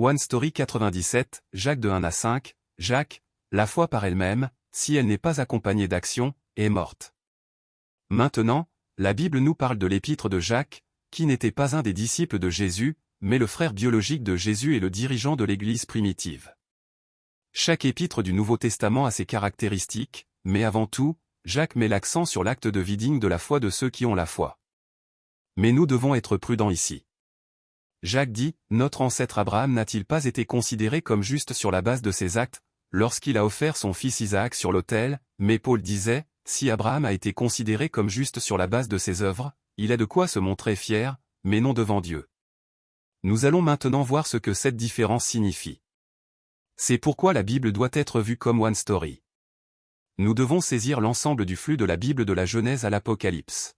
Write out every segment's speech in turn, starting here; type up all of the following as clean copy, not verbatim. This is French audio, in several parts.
One Story 97, Jacques de 1 à 5, Jacques, la foi par elle-même, si elle n'est pas accompagnée d'action, est morte. Maintenant, la Bible nous parle de l'épître de Jacques, qui n'était pas un des disciples de Jésus, mais le frère biologique de Jésus et le dirigeant de l'Église primitive. Chaque épître du Nouveau Testament a ses caractéristiques, mais avant tout, Jacques met l'accent sur l'acte de vie digne de la foi de ceux qui ont la foi. Mais nous devons être prudents ici. Jacques dit, notre ancêtre Abraham n'a-t-il pas été considéré comme juste sur la base de ses actes, lorsqu'il a offert son fils Isaac sur l'autel, mais Paul disait, si Abraham a été considéré comme juste sur la base de ses œuvres, il a de quoi se montrer fier, mais non devant Dieu. Nous allons maintenant voir ce que cette différence signifie. C'est pourquoi la Bible doit être vue comme One Story. Nous devons saisir l'ensemble du flux de la Bible de la Genèse à l'Apocalypse.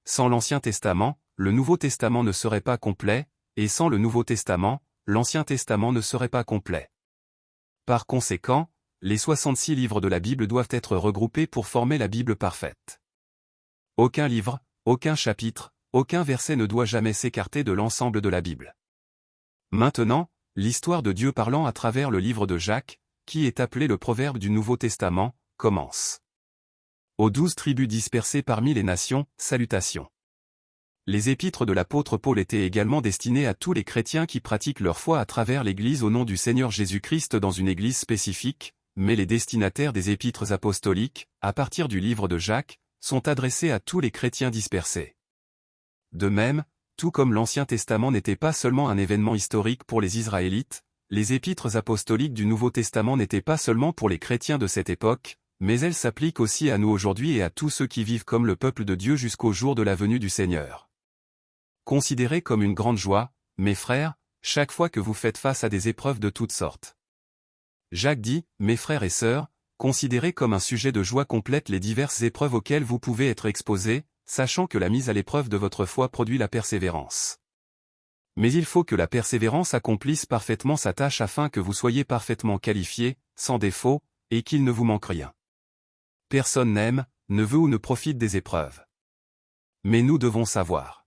Sans l'Ancien Testament, le Nouveau Testament ne serait pas complet, et sans le Nouveau Testament, l'Ancien Testament ne serait pas complet. Par conséquent, les 66 livres de la Bible doivent être regroupés pour former la Bible parfaite. Aucun livre, aucun chapitre, aucun verset ne doit jamais s'écarter de l'ensemble de la Bible. Maintenant, l'histoire de Dieu parlant à travers le livre de Jacques, qui est appelé le Proverbe du Nouveau Testament, commence. Aux 12 tribus dispersées parmi les nations, salutations. Les épîtres de l'apôtre Paul étaient également destinés à tous les chrétiens qui pratiquent leur foi à travers l'Église au nom du Seigneur Jésus-Christ dans une Église spécifique, mais les destinataires des épîtres apostoliques, à partir du livre de Jacques, sont adressés à tous les chrétiens dispersés. De même, tout comme l'Ancien Testament n'était pas seulement un événement historique pour les Israélites, les épîtres apostoliques du Nouveau Testament n'étaient pas seulement pour les chrétiens de cette époque, mais elles s'appliquent aussi à nous aujourd'hui et à tous ceux qui vivent comme le peuple de Dieu jusqu'au jour de la venue du Seigneur. Considérez comme une grande joie, mes frères, chaque fois que vous faites face à des épreuves de toutes sortes. Jacques dit, mes frères et sœurs, considérez comme un sujet de joie complète les diverses épreuves auxquelles vous pouvez être exposés, sachant que la mise à l'épreuve de votre foi produit la persévérance. Mais il faut que la persévérance accomplisse parfaitement sa tâche afin que vous soyez parfaitement qualifiés, sans défaut, et qu'il ne vous manque rien. Personne n'aime, ne veut ou ne profite des épreuves. Mais nous devons savoir.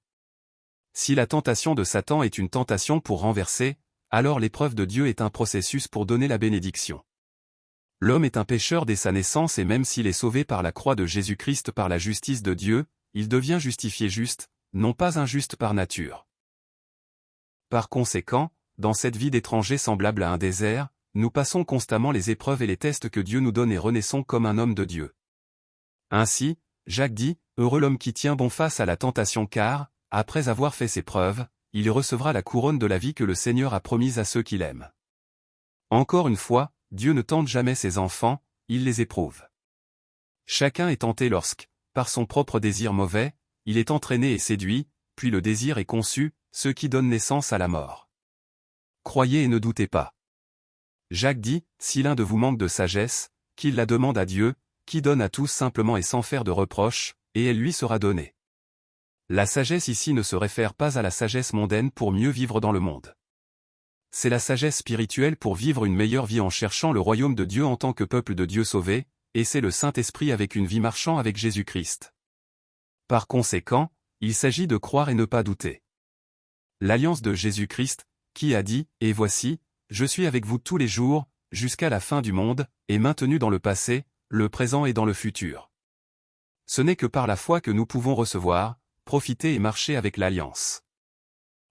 Si la tentation de Satan est une tentation pour renverser, alors l'épreuve de Dieu est un processus pour donner la bénédiction. L'homme est un pécheur dès sa naissance et même s'il est sauvé par la croix de Jésus-Christ par la justice de Dieu, il devient justifié juste, non pas injuste par nature. Par conséquent, dans cette vie d'étranger semblable à un désert, nous passons constamment les épreuves et les tests que Dieu nous donne et renaissons comme un homme de Dieu. Ainsi, Jacques dit, heureux l'homme qui tient bon face à la tentation car, après avoir fait ses preuves, il recevra la couronne de la vie que le Seigneur a promise à ceux qui l'aiment. Encore une fois, Dieu ne tente jamais ses enfants, il les éprouve. Chacun est tenté lorsque, par son propre désir mauvais, il est entraîné et séduit, puis le désir est conçu, ce qui donne naissance à la mort. Croyez et ne doutez pas. Jacques dit, si l'un de vous manque de sagesse, qu'il la demande à Dieu, qui donne à tous simplement et sans faire de reproches, et elle lui sera donnée. La sagesse ici ne se réfère pas à la sagesse mondaine pour mieux vivre dans le monde. C'est la sagesse spirituelle pour vivre une meilleure vie en cherchant le royaume de Dieu en tant que peuple de Dieu sauvé, et c'est le Saint-Esprit avec une vie marchant avec Jésus-Christ. Par conséquent, il s'agit de croire et ne pas douter. L'alliance de Jésus-Christ, qui a dit, « Et voici, je suis avec vous tous les jours, jusqu'à la fin du monde », est maintenue dans le passé, le présent et dans le futur. Ce n'est que par la foi que nous pouvons recevoir, profiter et marcher avec l'alliance.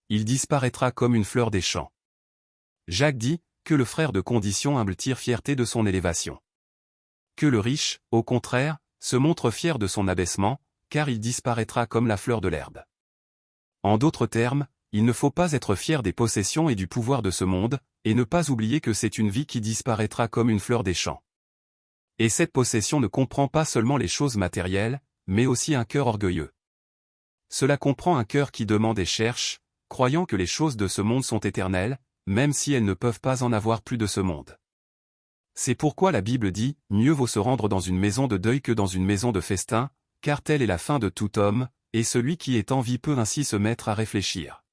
Il disparaîtra comme une fleur des champs. Jacques dit, que le frère de condition humble tire fierté de son élévation. Que le riche, au contraire, se montre fier de son abaissement, car il disparaîtra comme la fleur de l'herbe. En d'autres termes, il ne faut pas être fier des possessions et du pouvoir de ce monde, et ne pas oublier que c'est une vie qui disparaîtra comme une fleur des champs. Et cette possession ne comprend pas seulement les choses matérielles, mais aussi un cœur orgueilleux. Cela comprend un cœur qui demande et cherche, croyant que les choses de ce monde sont éternelles, même si elles ne peuvent pas en avoir plus de ce monde. C'est pourquoi la Bible dit, mieux vaut se rendre dans une maison de deuil que dans une maison de festin, car telle est la fin de tout homme, et celui qui est en vie peut ainsi se mettre à réfléchir.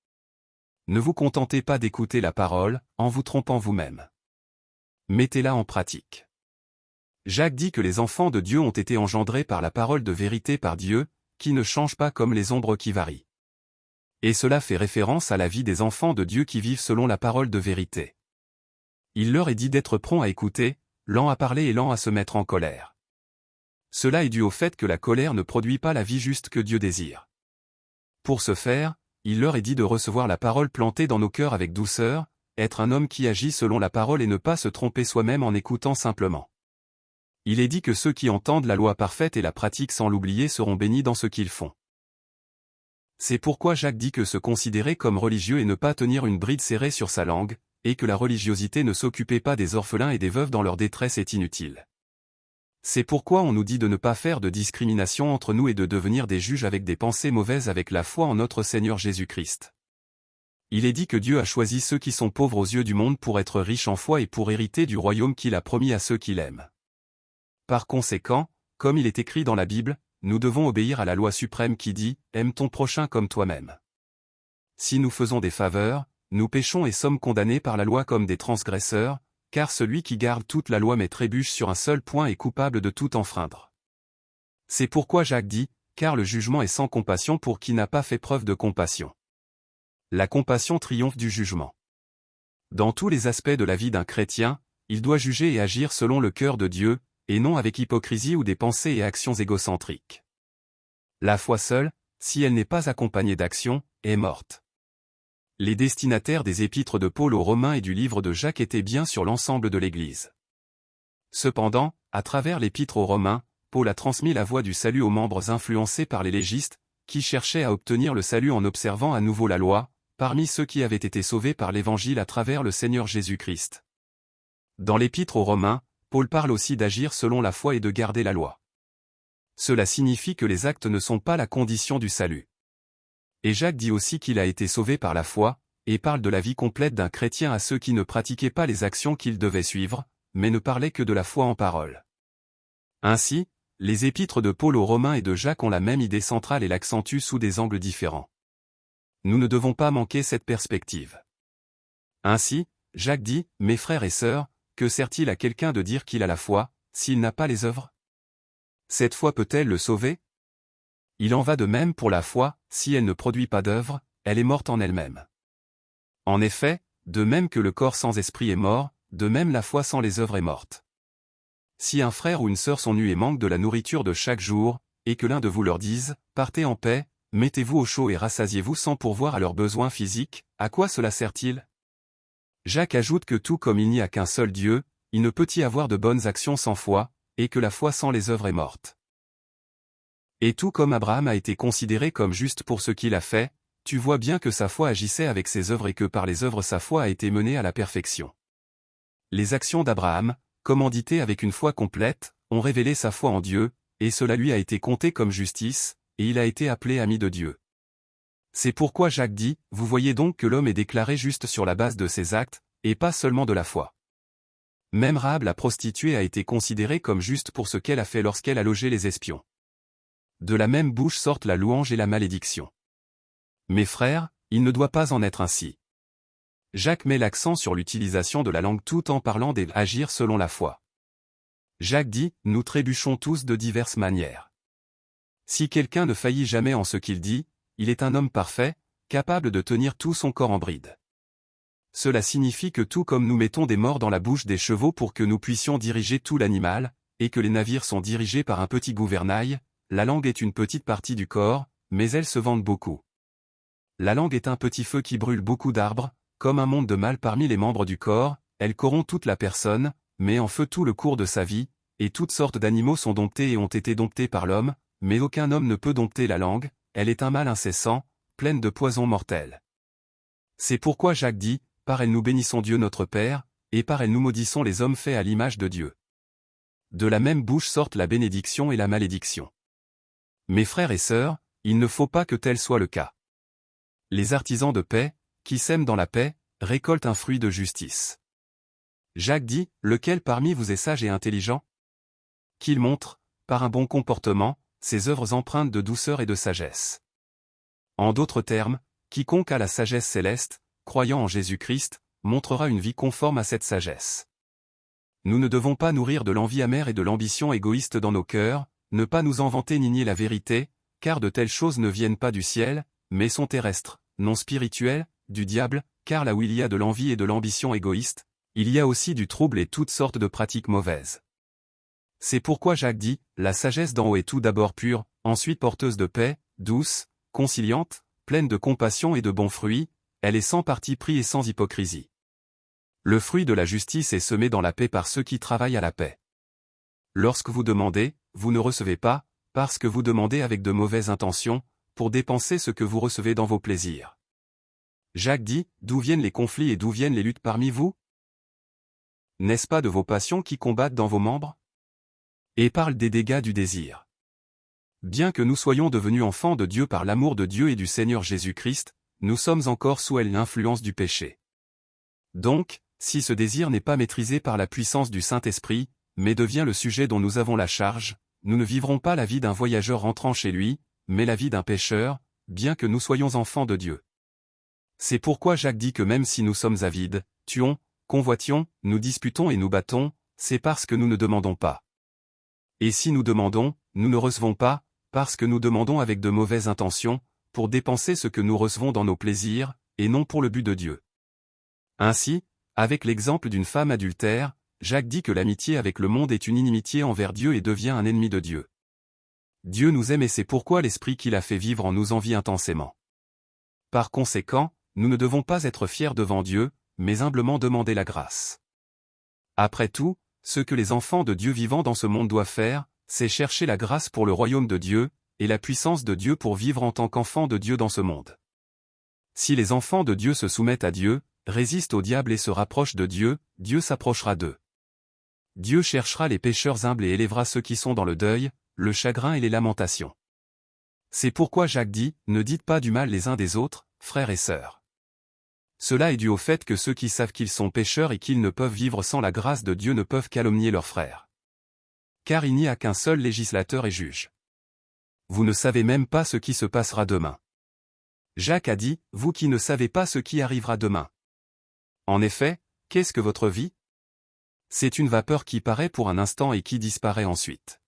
Ne vous contentez pas d'écouter la parole, en vous trompant vous-même. Mettez-la en pratique. Jacques dit que les enfants de Dieu ont été engendrés par la parole de vérité par Dieu, qui ne change pas comme les ombres qui varient. Et cela fait référence à la vie des enfants de Dieu qui vivent selon la parole de vérité. Il leur est dit d'être prompt à écouter, lent à parler et lent à se mettre en colère. Cela est dû au fait que la colère ne produit pas la vie juste que Dieu désire. Pour ce faire, il leur est dit de recevoir la parole plantée dans nos cœurs avec douceur, être un homme qui agit selon la parole et ne pas se tromper soi-même en écoutant simplement. Il est dit que ceux qui entendent la loi parfaite et la pratiquent sans l'oublier seront bénis dans ce qu'ils font. C'est pourquoi Jacques dit que se considérer comme religieux et ne pas tenir une bride serrée sur sa langue, et que la religiosité ne s'occupait pas des orphelins et des veuves dans leur détresse est inutile. C'est pourquoi on nous dit de ne pas faire de discrimination entre nous et de devenir des juges avec des pensées mauvaises avec la foi en notre Seigneur Jésus-Christ. Il est dit que Dieu a choisi ceux qui sont pauvres aux yeux du monde pour être riches en foi et pour hériter du royaume qu'il a promis à ceux qui l'aiment. Par conséquent, comme il est écrit dans la Bible, nous devons obéir à la loi suprême qui dit « Aime ton prochain comme toi-même ». Si nous faisons des faveurs, nous péchons et sommes condamnés par la loi comme des transgresseurs, car celui qui garde toute la loi mais trébuche sur un seul point est coupable de tout enfreindre. C'est pourquoi Jacques dit « Car le jugement est sans compassion pour qui n'a pas fait preuve de compassion ». La compassion triomphe du jugement. Dans tous les aspects de la vie d'un chrétien, il doit juger et agir selon le cœur de Dieu, et non avec hypocrisie ou des pensées et actions égocentriques. La foi seule, si elle n'est pas accompagnée d'action, est morte. Les destinataires des épîtres de Paul aux Romains et du livre de Jacques étaient bien sur l'ensemble de l'Église. Cependant, à travers l'épître aux Romains, Paul a transmis la voie du salut aux membres influencés par les légistes, qui cherchaient à obtenir le salut en observant à nouveau la loi, parmi ceux qui avaient été sauvés par l'Évangile à travers le Seigneur Jésus-Christ. Dans l'épître aux Romains, Paul parle aussi d'agir selon la foi et de garder la loi. Cela signifie que les actes ne sont pas la condition du salut. Et Jacques dit aussi qu'il a été sauvé par la foi, et parle de la vie complète d'un chrétien à ceux qui ne pratiquaient pas les actions qu'ils devaient suivre, mais ne parlaient que de la foi en parole. Ainsi, les épîtres de Paul aux Romains et de Jacques ont la même idée centrale et l'accentuent sous des angles différents. Nous ne devons pas manquer cette perspective. Ainsi, Jacques dit « Mes frères et sœurs, que sert-il à quelqu'un de dire qu'il a la foi, s'il n'a pas les œuvres? Cette foi peut-elle le sauver? Il en va de même pour la foi, si elle ne produit pas d'œuvres, elle est morte en elle-même. En effet, de même que le corps sans esprit est mort, de même la foi sans les œuvres est morte. Si un frère ou une sœur sont nus et manquent de la nourriture de chaque jour, et que l'un de vous leur dise « Partez en paix, mettez-vous au chaud et rassasiez-vous sans pourvoir à leurs besoins physiques, à quoi cela sert-il » Jacques ajoute que tout comme il n'y a qu'un seul Dieu, il ne peut y avoir de bonnes actions sans foi, et que la foi sans les œuvres est morte. Et tout comme Abraham a été considéré comme juste pour ce qu'il a fait, tu vois bien que sa foi agissait avec ses œuvres et que par les œuvres sa foi a été menée à la perfection. Les actions d'Abraham, commanditées avec une foi complète, ont révélé sa foi en Dieu, et cela lui a été compté comme justice, et il a été appelé ami de Dieu. C'est pourquoi Jacques dit, vous voyez donc que l'homme est déclaré juste sur la base de ses actes, et pas seulement de la foi. Même Rahab la prostituée a été considérée comme juste pour ce qu'elle a fait lorsqu'elle a logé les espions. De la même bouche sortent la louange et la malédiction. Mes frères, il ne doit pas en être ainsi. Jacques met l'accent sur l'utilisation de la langue tout en parlant d'agir selon la foi. Jacques dit, nous trébuchons tous de diverses manières. Si quelqu'un ne faillit jamais en ce qu'il dit, il est un homme parfait, capable de tenir tout son corps en bride. Cela signifie que tout comme nous mettons des morts dans la bouche des chevaux pour que nous puissions diriger tout l'animal, et que les navires sont dirigés par un petit gouvernail, la langue est une petite partie du corps, mais elle se vante beaucoup. La langue est un petit feu qui brûle beaucoup d'arbres, comme un monde de mal parmi les membres du corps, elle corrompt toute la personne, met en feu tout le cours de sa vie, et toutes sortes d'animaux sont domptés et ont été domptés par l'homme, mais aucun homme ne peut dompter la langue, elle est un mal incessant, pleine de poison mortel. C'est pourquoi Jacques dit, par elle nous bénissons Dieu notre Père, et par elle nous maudissons les hommes faits à l'image de Dieu. De la même bouche sortent la bénédiction et la malédiction. Mes frères et sœurs, il ne faut pas que tel soit le cas. Les artisans de paix, qui sèment dans la paix, récoltent un fruit de justice. Jacques dit, lequel parmi vous est sage et intelligent? Qu'il montre, par un bon comportement, ses œuvres empreintes de douceur et de sagesse. En d'autres termes, quiconque a la sagesse céleste, croyant en Jésus-Christ, montrera une vie conforme à cette sagesse. Nous ne devons pas nourrir de l'envie amère et de l'ambition égoïste dans nos cœurs, ne pas nous en vanter ni nier la vérité, car de telles choses ne viennent pas du ciel, mais sont terrestres, non spirituel, du diable, car là où il y a de l'envie et de l'ambition égoïste, il y a aussi du trouble et toutes sortes de pratiques mauvaises. C'est pourquoi Jacques dit, la sagesse d'en haut est tout d'abord pure, ensuite porteuse de paix, douce, conciliante, pleine de compassion et de bons fruits, elle est sans parti pris et sans hypocrisie. Le fruit de la justice est semé dans la paix par ceux qui travaillent à la paix. Lorsque vous demandez, vous ne recevez pas, parce que vous demandez avec de mauvaises intentions, pour dépenser ce que vous recevez dans vos plaisirs. Jacques dit, d'où viennent les conflits et d'où viennent les luttes parmi vous? N'est-ce pas de vos passions qui combattent dans vos membres? Et parle des dégâts du désir. Bien que nous soyons devenus enfants de Dieu par l'amour de Dieu et du Seigneur Jésus-Christ, nous sommes encore sous l'influence du péché. Donc, si ce désir n'est pas maîtrisé par la puissance du Saint-Esprit, mais devient le sujet dont nous avons la charge, nous ne vivrons pas la vie d'un voyageur rentrant chez lui, mais la vie d'un pécheur, bien que nous soyons enfants de Dieu. C'est pourquoi Jacques dit que même si nous sommes avides, tuons, convoitions, nous disputons et nous battons, c'est parce que nous ne demandons pas. Et si nous demandons, nous ne recevons pas, parce que nous demandons avec de mauvaises intentions, pour dépenser ce que nous recevons dans nos plaisirs, et non pour le but de Dieu. Ainsi, avec l'exemple d'une femme adultère, Jacques dit que l'amitié avec le monde est une inimitié envers Dieu et devient un ennemi de Dieu. Dieu nous aime et c'est pourquoi l'Esprit qu'il a fait vivre en nous envie intensément. Par conséquent, nous ne devons pas être fiers devant Dieu, mais humblement demander la grâce. Après tout, ce que les enfants de Dieu vivant dans ce monde doivent faire, c'est chercher la grâce pour le royaume de Dieu, et la puissance de Dieu pour vivre en tant qu'enfants de Dieu dans ce monde. Si les enfants de Dieu se soumettent à Dieu, résistent au diable et se rapprochent de Dieu, Dieu s'approchera d'eux. Dieu cherchera les pécheurs humbles et élèvera ceux qui sont dans le deuil, le chagrin et les lamentations. C'est pourquoi Jacques dit, ne dites pas du mal les uns des autres, frères et sœurs. Cela est dû au fait que ceux qui savent qu'ils sont pécheurs et qu'ils ne peuvent vivre sans la grâce de Dieu ne peuvent calomnier leurs frères. Car il n'y a qu'un seul législateur et juge. Vous ne savez même pas ce qui se passera demain. Jacques a dit, vous qui ne savez pas ce qui arrivera demain. En effet, qu'est-ce que votre vie? C'est une vapeur qui paraît pour un instant et qui disparaît ensuite.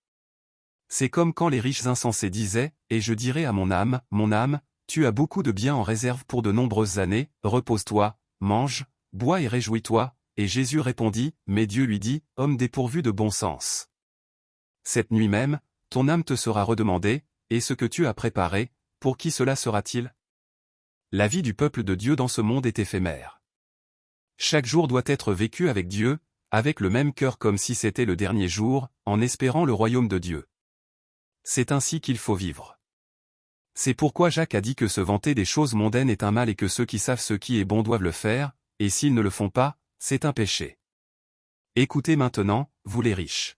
C'est comme quand les riches insensés disaient, et je dirai à mon âme, tu as beaucoup de biens en réserve pour de nombreuses années, repose-toi, mange, bois et réjouis-toi, et Jésus répondit, mais Dieu lui dit, homme dépourvu de bon sens. Cette nuit même, ton âme te sera redemandée, et ce que tu as préparé, pour qui cela sera-t-il? La vie du peuple de Dieu dans ce monde est éphémère. Chaque jour doit être vécu avec Dieu, avec le même cœur comme si c'était le dernier jour, en espérant le royaume de Dieu. C'est ainsi qu'il faut vivre. C'est pourquoi Jacques a dit que se vanter des choses mondaines est un mal et que ceux qui savent ce qui est bon doivent le faire, et s'ils ne le font pas, c'est un péché. Écoutez maintenant, vous les riches.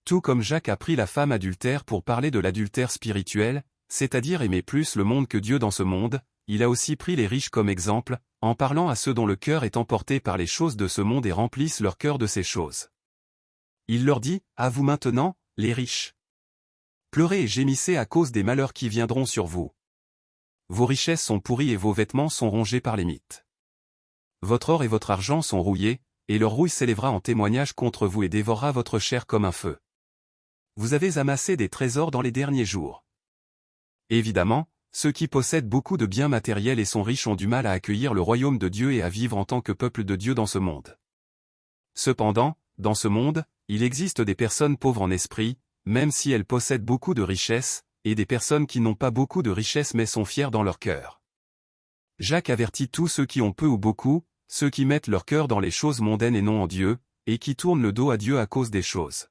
Tout comme Jacques a pris la femme adultère pour parler de l'adultère spirituel, c'est-à-dire aimer plus le monde que Dieu dans ce monde, il a aussi pris les riches comme exemple, en parlant à ceux dont le cœur est emporté par les choses de ce monde et remplissent leur cœur de ces choses. Il leur dit, à vous maintenant, les riches. Pleurez et gémissez à cause des malheurs qui viendront sur vous. Vos richesses sont pourries et vos vêtements sont rongés par les mites. Votre or et votre argent sont rouillés, et leur rouille s'élèvera en témoignage contre vous et dévorera votre chair comme un feu. Vous avez amassé des trésors dans les derniers jours. Évidemment, ceux qui possèdent beaucoup de biens matériels et sont riches ont du mal à accueillir le royaume de Dieu et à vivre en tant que peuple de Dieu dans ce monde. Cependant, dans ce monde, il existe des personnes pauvres en esprit, même si elles possèdent beaucoup de richesses, et des personnes qui n'ont pas beaucoup de richesses mais sont fiers dans leur cœur. Jacques avertit tous ceux qui ont peu ou beaucoup, ceux qui mettent leur cœur dans les choses mondaines et non en Dieu, et qui tournent le dos à Dieu à cause des choses.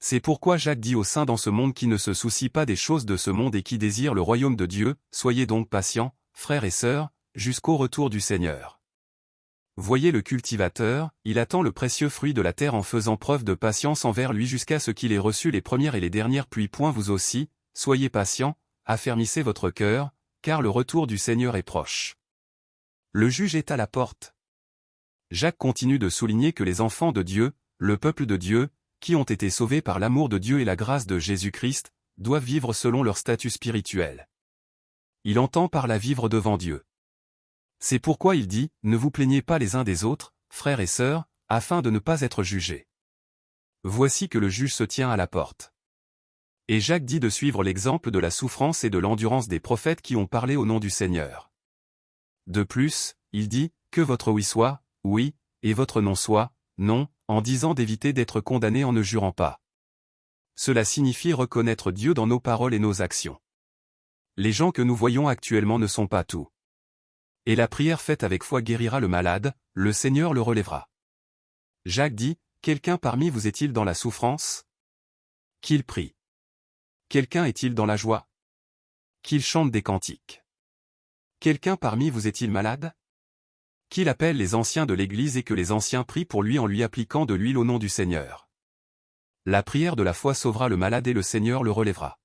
C'est pourquoi Jacques dit aux saints dans ce monde qui ne se soucient pas des choses de ce monde et qui désirent le royaume de Dieu, soyez donc patients, frères et sœurs, jusqu'au retour du Seigneur. Voyez le cultivateur, il attend le précieux fruit de la terre en faisant preuve de patience envers lui jusqu'à ce qu'il ait reçu les premières et les dernières pluies. Vous aussi, soyez patients, affermissez votre cœur, car le retour du Seigneur est proche. Le juge est à la porte. Jacques continue de souligner que les enfants de Dieu, le peuple de Dieu, qui ont été sauvés par l'amour de Dieu et la grâce de Jésus-Christ, doivent vivre selon leur statut spirituel. Il entend par là vivre devant Dieu. C'est pourquoi il dit, ne vous plaignez pas les uns des autres, frères et sœurs, afin de ne pas être jugés. Voici que le juge se tient à la porte. Et Jacques dit de suivre l'exemple de la souffrance et de l'endurance des prophètes qui ont parlé au nom du Seigneur. De plus, il dit, que votre oui soit, oui, et votre non soit, non, en disant d'éviter d'être condamné en ne jurant pas. Cela signifie reconnaître Dieu dans nos paroles et nos actions. Les gens que nous voyons actuellement ne sont pas tout. Et la prière faite avec foi guérira le malade, le Seigneur le relèvera. Jacques dit, quelqu'un parmi vous est-il dans la souffrance? Qu'il prie. Quelqu'un est-il dans la joie? Qu'il chante des cantiques. Quelqu'un parmi vous est-il malade? Qu'il appelle les anciens de l'Église et que les anciens prient pour lui en lui appliquant de l'huile au nom du Seigneur. La prière de la foi sauvera le malade et le Seigneur le relèvera.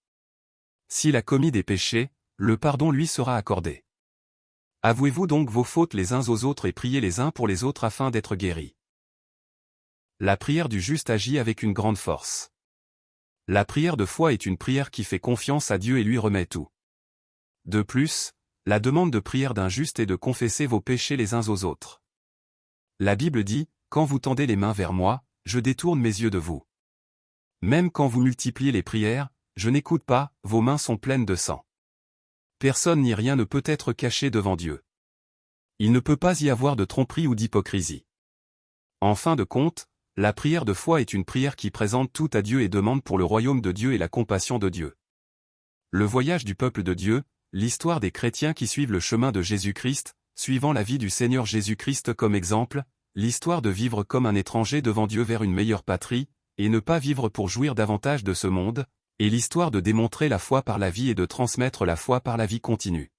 S'il a commis des péchés, le pardon lui sera accordé. Avouez-vous donc vos fautes les uns aux autres et priez les uns pour les autres afin d'être guéris. La prière du juste agit avec une grande force. La prière de foi est une prière qui fait confiance à Dieu et lui remet tout. De plus, la demande de prière d'un juste est de confesser vos péchés les uns aux autres. La Bible dit, « Quand vous tendez les mains vers moi, je détourne mes yeux de vous. » Même quand vous multipliez les prières, je n'écoute pas, vos mains sont pleines de sang. Personne ni rien ne peut être caché devant Dieu. Il ne peut pas y avoir de tromperie ou d'hypocrisie. En fin de compte, la prière de foi est une prière qui présente tout à Dieu et demande pour le royaume de Dieu et la compassion de Dieu. Le voyage du peuple de Dieu, l'histoire des chrétiens qui suivent le chemin de Jésus-Christ, suivant la vie du Seigneur Jésus-Christ comme exemple, l'histoire de vivre comme un étranger devant Dieu vers une meilleure patrie, et ne pas vivre pour jouir davantage de ce monde, et l'histoire de démontrer la foi par la vie et de transmettre la foi par la vie continue.